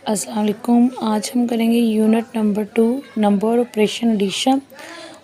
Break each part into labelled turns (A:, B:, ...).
A: अस्सलाम वालेकुम। आज हम करेंगे unit number 2 number operation addition.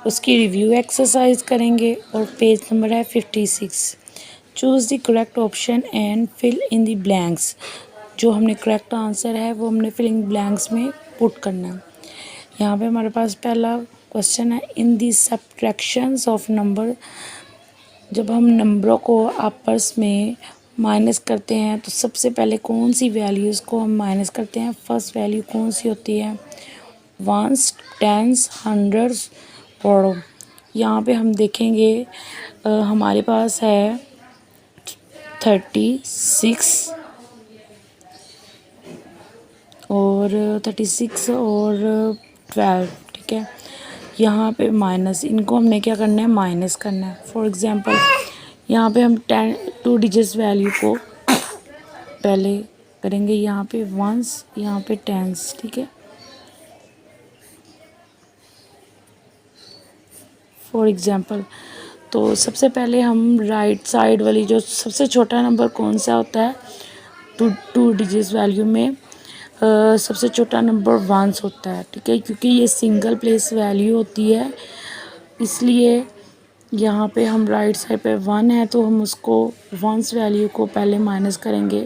A: उसकी रिव्यू एक्सरसाइज करेंगे और पेज नंबर है 56। Choose the correct option and fill in the blanks. जो हमने करेक्ट आंसर है वो हमने फिल इन ब्लैंक्स में पुट करना है। यहाँ पे हमारे पास पहला क्वेश्चन है, in the subtractions of number. जब हम नंबरों को आपस में माइनस करते हैं तो सबसे पहले कौन सी वैल्यूज़ को हम माइनस करते हैं। फर्स्ट वैल्यू कौन सी होती है, वंस, टेंस, हंड्रेड्स। और यहाँ पे हम देखेंगे हमारे पास है 36 और 12, ठीक है। यहाँ पे माइनस, इनको हमने क्या करना है, माइनस करना है। फॉर एग्ज़ाम्पल यहाँ पे हम 2 डिजिट्स वैल्यू को पहले करेंगे, यहाँ पे वंस, यहाँ पे टेंस, ठीक है। फॉर एग्ज़ाम्पल तो सबसे पहले हम राइट साइड वाली, जो सबसे छोटा नंबर कौन सा होता है, 2 डिजिट्स वैल्यू में सबसे छोटा नंबर वंस होता है, ठीक है। क्योंकि ये सिंगल प्लेस वैल्यू होती है, इसलिए यहाँ पे हम राइट साइड पे 1 है तो हम उसको वंस वैल्यू को पहले माइनस करेंगे।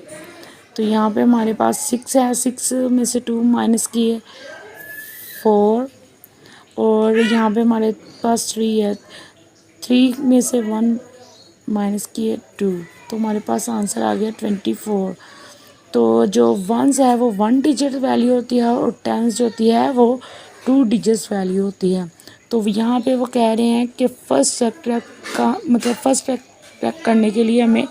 A: तो यहाँ पे हमारे पास 6 है, 6 में से 2 माइनस किए 4, और यहाँ पे हमारे पास 3 है, 3 में से 1 माइनस किए 2, तो हमारे पास आंसर आ गया 24। तो जो वंस है वो 1 डिजिट वैल्यू होती है और टेंस जो होती है वो 2 डिजिट्स वैल्यू होती है। तो यहाँ पे वो कह रहे हैं कि फर्स्ट सब्ट्रैक्ट का मतलब फर्स्ट सब्ट्रैक्ट करने के लिए हमें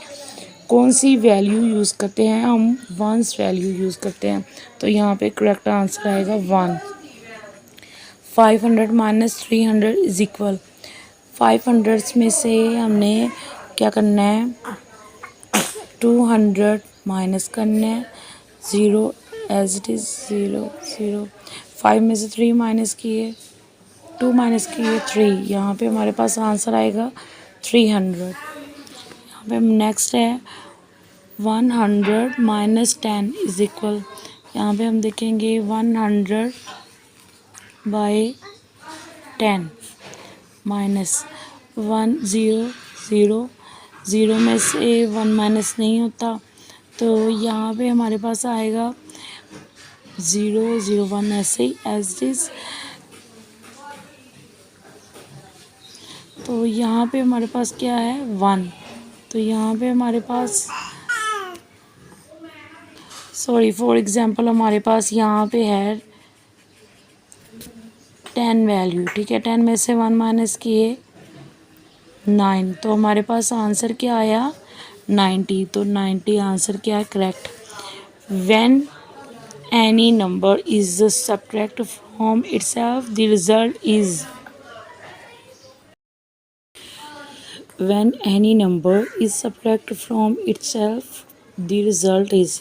A: कौन सी वैल्यू यूज़ करते हैं, हम वंस वैल्यू यूज़ करते हैं। तो यहाँ पे करेक्ट आंसर आएगा 1। 500 माइनस 300 इज इक्वल, 500 में से हमने क्या करना है, 200 माइनस करना है, 0 एज इट इज़, 0 0। 5 में से 3 माइनस किए, 2 माइनस किए 3, यहाँ पे हमारे पास आंसर आएगा 300। यहाँ पे नेक्स्ट है 100 माइनस 10 इज इक्वल, यहाँ पे हम देखेंगे 100 बाई 10 माइनस 1 0 0 0 में से 1 माइनस नहीं होता, तो यहाँ पे हमारे पास आएगा 0 0 1 ऐसे ही एज इज। तो यहाँ पे हमारे पास क्या है 1, तो यहाँ पे हमारे पास फॉर एग्ज़ाम्पल हमारे पास यहाँ पे है 10 वैल्यू, ठीक है। 10 में से 1 माइनस किए 9, तो हमारे पास आंसर क्या आया 90। तो 90 आंसर क्या है, correct. When any number is subtract from itself the result is, when any number is subtract from itself the result is.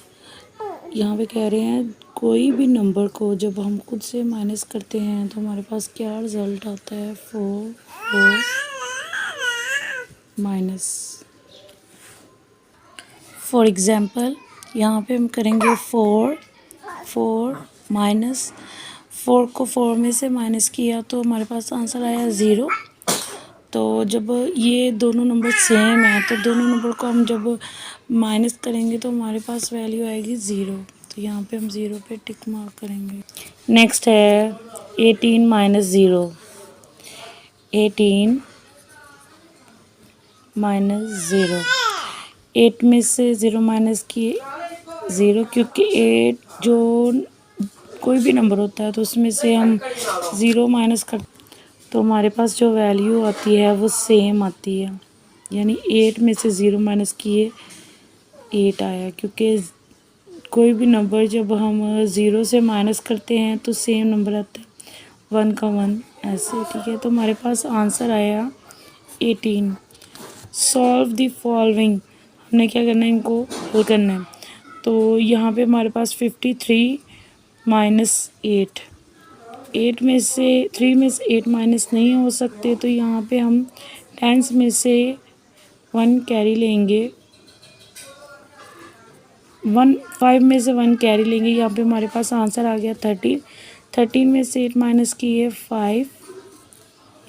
A: यहाँ पे कह रहे हैं कोई भी नंबर को जब हम खुद से माइनस करते हैं तो हमारे पास क्या रिजल्ट आता है, 4 4 माइनस। फॉर एग्ज़ाम्पल यहाँ पे हम करेंगे 4 4 माइनस, 4 को 4 में से माइनस किया तो हमारे पास आंसर आया 0। तो जब ये दोनों नंबर सेम है तो दोनों नंबर को हम जब माइनस करेंगे तो हमारे पास वैल्यू आएगी 0। तो यहाँ पे हम 0 पे टिक मार्क करेंगे। नेक्स्ट है 18 माइनस 0, 18 माइनस 0, 8 में से 0 माइनस किए 0, क्योंकि 8 जो कोई भी नंबर होता है तो उसमें से हम 0 माइनस कर, तो हमारे पास जो वैल्यू आती है वो सेम आती है, यानी 8 में से 0 माइनस किए 8 आया। क्योंकि कोई भी नंबर जब हम 0 से माइनस करते हैं तो सेम नंबर आता है, 1 का 1 ऐसे, ठीक है। तो हमारे पास आंसर आया 18। सॉल्व द फॉलोइंग, हमने क्या करना है, इनको हल करना है। तो यहाँ पे हमारे पास 53 माइनस 8, 8 में से 3 में से 8 माइनस नहीं हो सकते, तो यहाँ पे हम 10 में से 1 कैरी लेंगे, 5 में से 1 कैरी लेंगे, यहाँ पे हमारे पास आंसर आ गया 13। 13 में से 8 माइनस किए 5,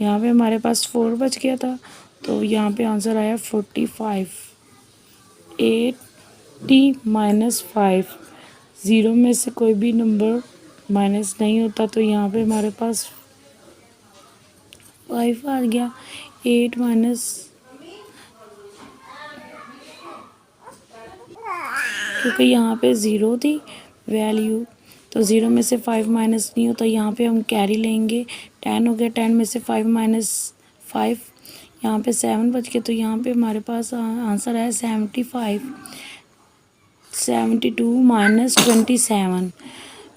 A: यहाँ पे हमारे पास 4 बच गया था, तो यहाँ पे आंसर आया 45। 80 माइनस 5, 0 में से कोई भी नंबर माइनस नहीं होता, तो यहाँ पे हमारे पास 5 आ गया। 8 माइनस, क्योंकि यहाँ पे 0 थी वैल्यू, तो 0 में से 5 माइनस नहीं होता, यहाँ पे हम कैरी लेंगे। 10 हो गया, 10 में से 5 माइनस 5, यहाँ पे 7 बच गया, तो यहाँ पे हमारे पास आंसर है 75। 72 माइनस 27,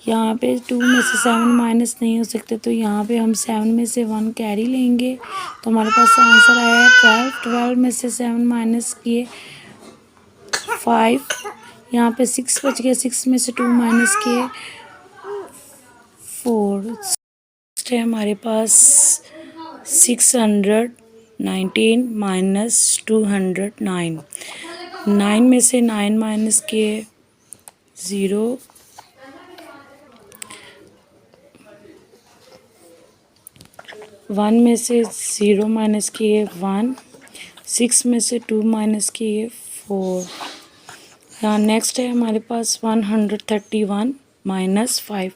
A: यहाँ पे 2 में से 7 माइनस नहीं हो सकते, तो यहाँ पे हम 7 में से 1 कैरी लेंगे, तो हमारे पास आंसर आया 12। 12 में से 7 माइनस किए 5, यहाँ पे 6 बच गया, 6 में से 2 माइनस किए 4। नेक्स्ट है हमारे पास 619 माइनस 209। 9 में से 9 माइनस किए 0, 1 में से 0 माइनस किए 1, 6 में से 2 माइनस किए 4। यहाँ नेक्स्ट है हमारे पास 131 माइनस 5।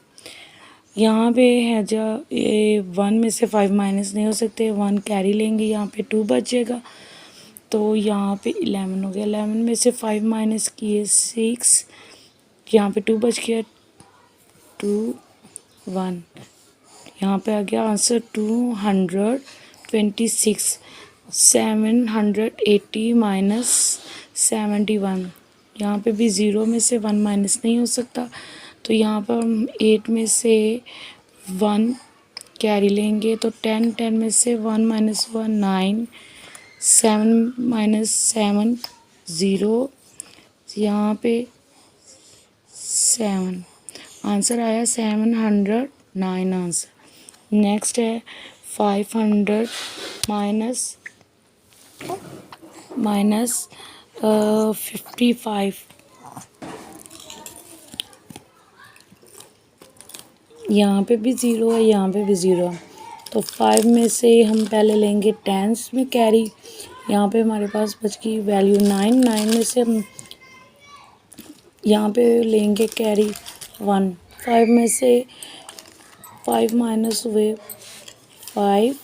A: यहाँ पे है जो ये 1 में से 5 माइनस नहीं हो सकते, 1 कैरी लेंगे, यहाँ पे 2 बचेगा, तो यहाँ पे 11 हो गया। 11 में से 5 माइनस किए 6, यहाँ पे 2 बच गया, 2 1, यहाँ पे आ गया आंसर 226। 780 माइनस 71, यहाँ पे भी 0 में से 1 माइनस नहीं हो सकता, तो यहाँ पर हम 8 में से 1 कैरी लेंगे, तो 10, 10 में से 1 माइनस 1 9, 7 माइनस 7 0, यहाँ पे 7, आंसर आया 709 आंसर। नेक्स्ट है 500 माइनस 55। यहाँ पे भी 0 है, यहाँ पे भी 0 है, तो 5 में से हम पहले लेंगे टेंस में कैरी, यहाँ पे हमारे पास बच गई वैल्यू 9। 9 में से हम यहाँ पे लेंगे कैरी 1। 5 में से 5 माइनस हुए 5,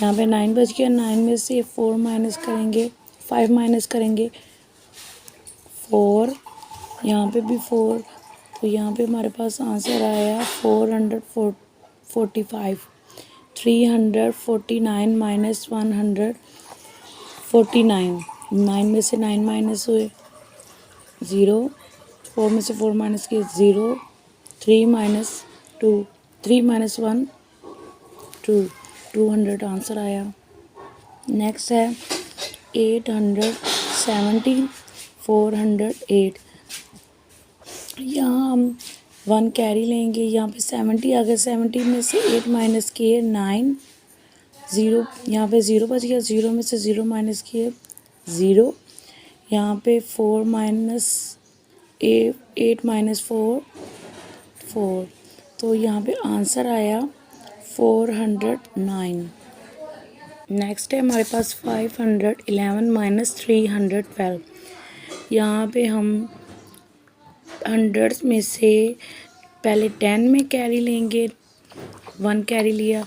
A: यहाँ पे 9 बच गया, 9 में से 4 माइनस करेंगे, 5 माइनस करेंगे 4, यहाँ पे भी 4, तो यहाँ पे हमारे पास आंसर आया 445। 349 माइनस 149, 9 में से 9 माइनस हुए 0, 4 में से 4 माइनस किए 0, 3 माइनस 2, 3 माइनस 1 2, 200 आंसर आया। नेक्स्ट है 817 408, यहाँ हम 1 कैरी लेंगे, यहाँ पे 70 आ गया, 70 में से 8 माइनस किए 9, 0, यहाँ पे 0 बच गया, 0 में से 0 माइनस किए 0, यहाँ पे 4 माइनस 8 माइनस 4 4, तो यहाँ पे आंसर आया 409। नेक्स्ट है हमारे पास 511 माइनस 312, यहाँ पे हम हंड्रेड्स में से पहले 10 में कैरी लेंगे, 1 कैरी लिया,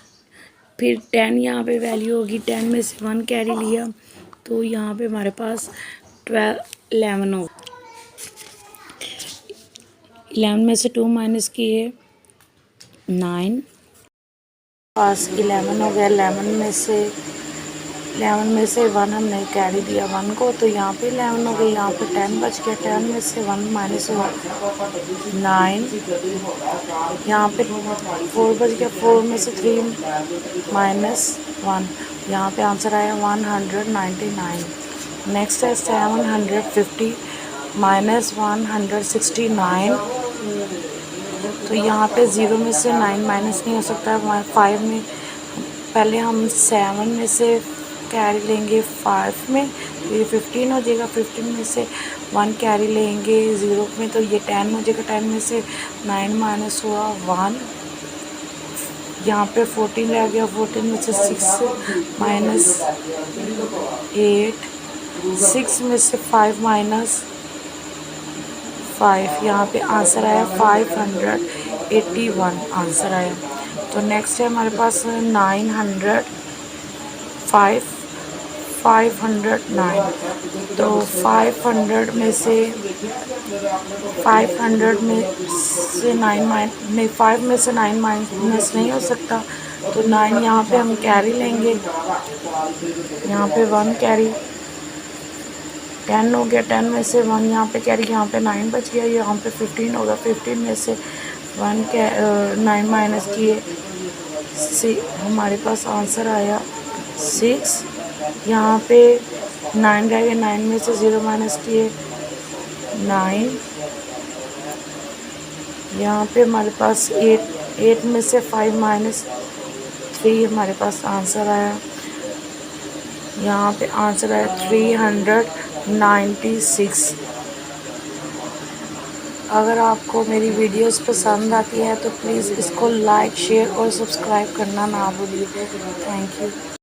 A: फिर 10 यहाँ पे वैल्यू होगी, 10 में से 1 कैरी लिया, तो यहाँ पे हमारे पास 11 हो। 11 में से 2 माइनस किए 9, पास 11 हो गया। 11 में से 1 हमने कैरी दिया 1 को, तो यहाँ पे 11 हो गई, यहाँ पे 10 बच गया, 10 में से 1 माइनस हुआ 9, यहाँ पे 4 बच गया, 4 में से 3 माइनस 1, यहाँ पे आंसर आया 199। नेक्स्ट है 750 माइनस 169, तो यहाँ पे 0 में से 9 माइनस नहीं हो सकता है। 5 में पहले हम 7 में से कैरी लेंगे 5 में, तो ये 15 हो जाएगा। 15 में से 1 कैरी लेंगे 0 में, तो ये 10 हो जाएगा। 10 में से 9 माइनस हुआ 1, यहाँ पे 14 रह गया। 14 में से 6 माइनस 8, 6 में से 5 माइनस 5, यहाँ पे आंसर आया 581 आंसर आया। तो नेक्स्ट है हमारे पास 509। तो 500 में से 9 नहीं, 5 में से 9 माइनस नहीं हो सकता, तो 9 यहाँ पे हम कैरी लेंगे। यहाँ पे 1 कैरी, 10 हो गया। 10 में से 1 यहाँ पे कैरी, यहाँ पे 9 बच गया। यहाँ पे 15 होगा। 15 में से 9 माइनस किए, हमारे पास आंसर आया 6। यहाँ पे 9 रह गए। 9 में से 0 माइनस किए 9। यहाँ पे हमारे पास 8 में से 5 माइनस 3, हमारे पास आंसर आया। यहाँ पे आंसर आया 396। अगर आपको मेरी वीडियोस पसंद आती है तो प्लीज़ इसको लाइक, शेयर और सब्सक्राइब करना ना भूलिए। Thank you.